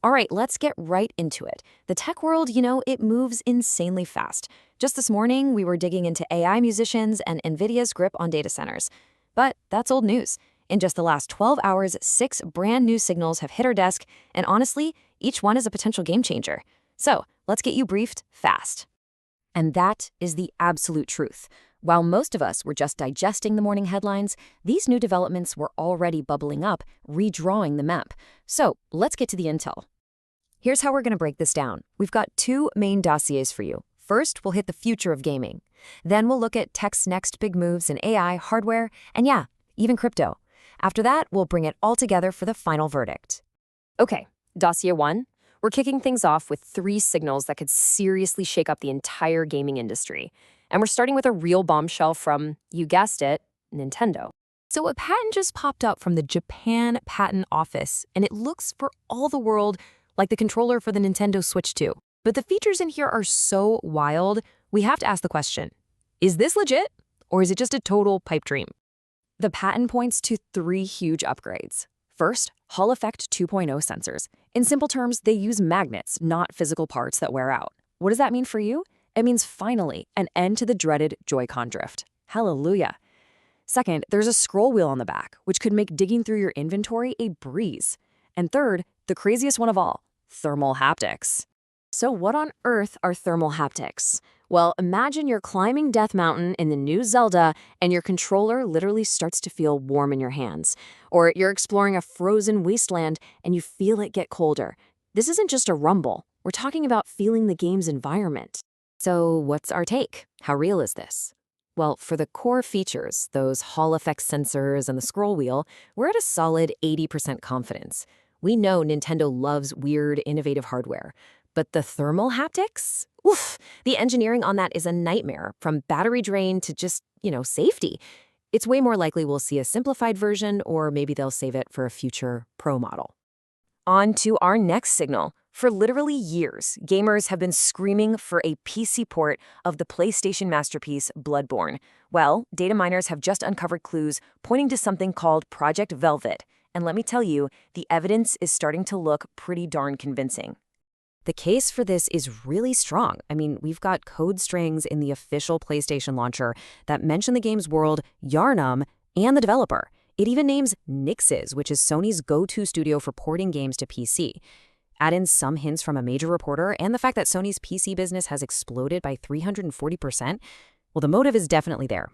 All right, let's get right into it. The tech world, it moves insanely fast. Just this morning, we were digging into AI musicians and NVIDIA's grip on data centers. But that's old news. In just the last 12 hours, 6 brand new signals have hit our desk, and honestly, each one is a potential game changer. So, let's get you briefed fast. And that is the absolute truth. While most of us were just digesting the morning headlines, these new developments were already bubbling up, redrawing the map. So, let's get to the intel. Here's how we're going to break this down. We've got 2 main dossiers for you. First, we'll hit the future of gaming. Then we'll look at tech's next big moves in AI, hardware, and yeah, even crypto. After that, we'll bring it all together for the final verdict. Okay, dossier 1. We're kicking things off with 3 signals that could seriously shake up the entire gaming industry. And we're starting with a real bombshell from, you guessed it, Nintendo. So a patent just popped up from the Japan Patent Office, and it looks for all the world like the controller for the Nintendo Switch 2. But the features in here are so wild, we have to ask the question, is this legit, or is it just a total pipe dream? The patent points to 3 huge upgrades. First, Hall Effect 2.0 sensors. In simple terms, they use magnets, not physical parts that wear out. What does that mean for you? It means finally an end to the dreaded Joy-Con drift. Hallelujah. Second, there's a scroll wheel on the back, which could make digging through your inventory a breeze. And third, the craziest one of all, thermal haptics. So what on earth are thermal haptics? Well, imagine you're climbing Death Mountain in the new Zelda and your controller literally starts to feel warm in your hands. Or you're exploring a frozen wasteland and you feel it get colder. This isn't just a rumble. We're talking about feeling the game's environment. So what's our take? How real is this? Well, for the core features, those Hall Effect sensors and the scroll wheel, we're at a solid 80% confidence. We know Nintendo loves weird, innovative hardware. But the thermal haptics? Oof, the engineering on that is a nightmare, from battery drain to just, safety. It's way more likely we'll see a simplified version, or maybe they'll save it for a future Pro model. On to our next signal. For literally years, gamers have been screaming for a PC port of the PlayStation masterpiece Bloodborne. Well, data miners have just uncovered clues pointing to something called Project Velvet. And let me tell you, the evidence is starting to look pretty darn convincing. The case for this is really strong. I mean, we've got code strings in the official PlayStation launcher that mention the game's world, Yarnum, and the developer. It even names Nixes, which is Sony's go-to studio for porting games to PC. Add in some hints from a major reporter and the fact that Sony's PC business has exploded by 340%, well, the motive is definitely there.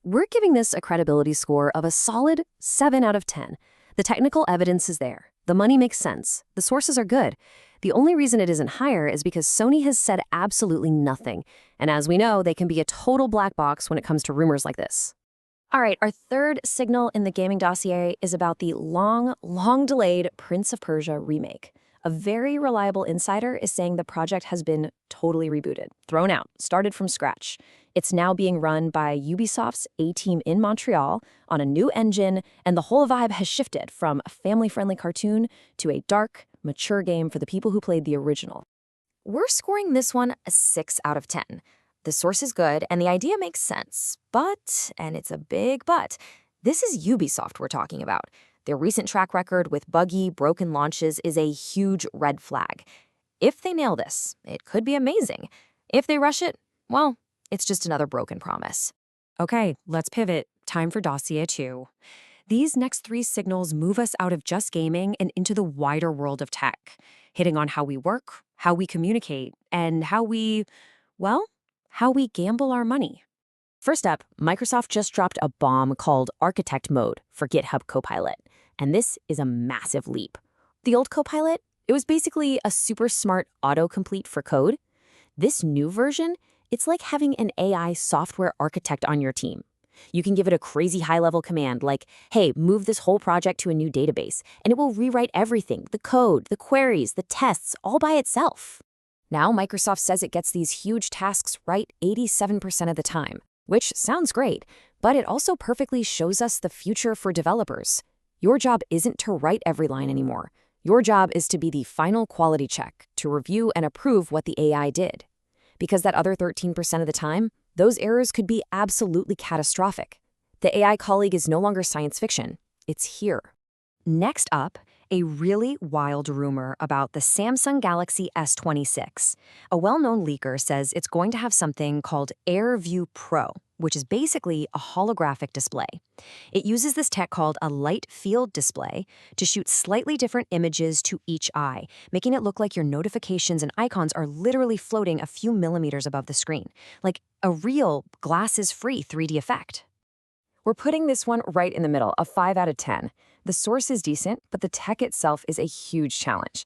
We're giving this a credibility score of a solid 7 out of 10. The technical evidence is there. The money makes sense. The sources are good. The only reason it isn't higher is because Sony has said absolutely nothing. And as we know, they can be a total black box when it comes to rumors like this. All right, our third signal in the gaming dossier is about the long-delayed Prince of Persia remake. A very reliable insider is saying the project has been totally rebooted, thrown out, started from scratch. It's now being run by Ubisoft's A-Team in Montreal on a new engine, and the whole vibe has shifted from a family-friendly cartoon to a dark, mature game for the people who played the original. We're scoring this one a 6 out of 10. The source is good, and the idea makes sense. But, and it's a big but, this is Ubisoft we're talking about. Their recent track record with buggy, broken launches is a huge red flag. If they nail this, it could be amazing. If they rush it, well, it's just another broken promise. Okay, let's pivot. Time for dossier 2. These next 3 signals move us out of just gaming and into the wider world of tech, hitting on how we work, how we communicate, and how we gamble our money. First up, Microsoft just dropped a bomb called Architect Mode for GitHub Copilot. And this is a massive leap. The old Copilot, it was basically a super smart autocomplete for code. This new version, it's like having an AI software architect on your team. You can give it a crazy high-level command like, hey, move this whole project to a new database, and it will rewrite everything, the code, the queries, the tests, all by itself. Now Microsoft says it gets these huge tasks right 87% of the time, which sounds great, but it also perfectly shows us the future for developers. Your job isn't to write every line anymore. Your job is to be the final quality check, to review and approve what the AI did. Because that other 13% of the time, those errors could be absolutely catastrophic. The AI colleague is no longer science fiction. It's here. Next up, A really wild rumor about the Samsung Galaxy S26. A well-known leaker says it's going to have something called AirView Pro, which is basically a holographic display. It uses this tech called a light field display to shoot slightly different images to each eye, making it look like your notifications and icons are literally floating a few millimeters above the screen, like a real glasses-free 3D effect. We're putting this one right in the middle, a 5 out of 10. The source is decent, but the tech itself is a huge challenge.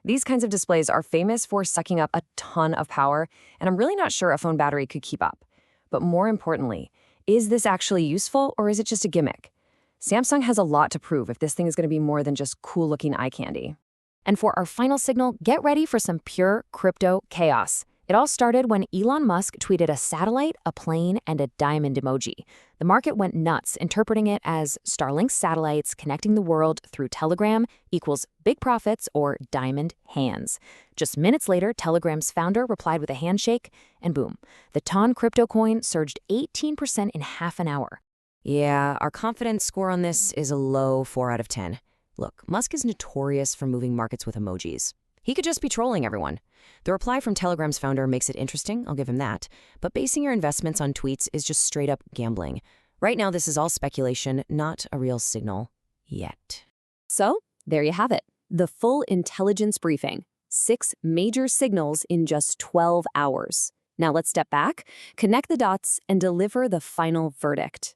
These kinds of displays are famous for sucking up a ton of power, and I'm really not sure a phone battery could keep up. But more importantly, is this actually useful or is it just a gimmick? Samsung has a lot to prove if this thing is going to be more than just cool-looking eye candy. And for our final signal, get ready for some pure crypto chaos. It all started when Elon Musk tweeted a satellite, a plane, and a diamond emoji. The market went nuts, interpreting it as Starlink satellites connecting the world through Telegram equals big profits or diamond hands. Just minutes later, Telegram's founder replied with a handshake, and boom, the TON crypto coin surged 18% in half an hour. Yeah, our confidence score on this is a low 4 out of 10. Look, Musk is notorious for moving markets with emojis. He could just be trolling everyone. The reply from Telegram's founder makes it interesting, I'll give him that, but basing your investments on tweets is just straight up gambling. Right now, this is all speculation, not a real signal yet. So, there you have it. The full intelligence briefing. 6 major signals in just 12 hours. Now let's step back, connect the dots, and deliver the final verdict.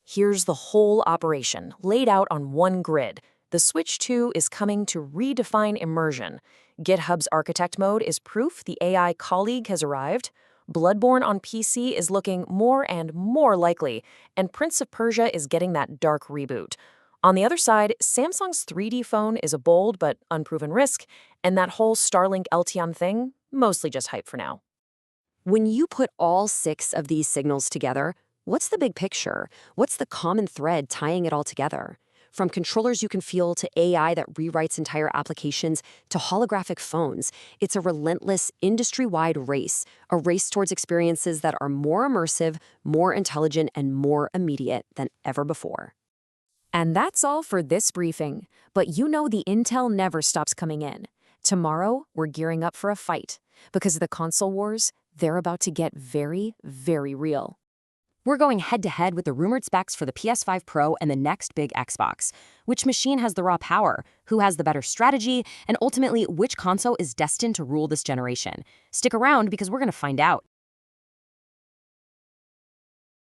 Here's the whole operation, laid out on one grid. The Switch 2 is coming to redefine immersion. GitHub's architect mode is proof the AI colleague has arrived. Bloodborne on PC is looking more and more likely, and Prince of Persia is getting that dark reboot. On the other side, Samsung's 3D phone is a bold but unproven risk, and that whole Starlink TON thing, mostly just hype for now. When you put all 6 of these signals together, what's the big picture? What's the common thread tying it all together? From controllers you can feel to AI that rewrites entire applications to holographic phones, it's a relentless industry-wide race, a race towards experiences that are more immersive, more intelligent, and more immediate than ever before. And that's all for this briefing. But you know the intel never stops coming in. Tomorrow, we're gearing up for a fight. Because of the console wars, they're about to get very, very real. We're going head-to-head with the rumored specs for the PS5 Pro and the next big Xbox. Which machine has the raw power? Who has the better strategy? And ultimately, which console is destined to rule this generation? Stick around because we're going to find out.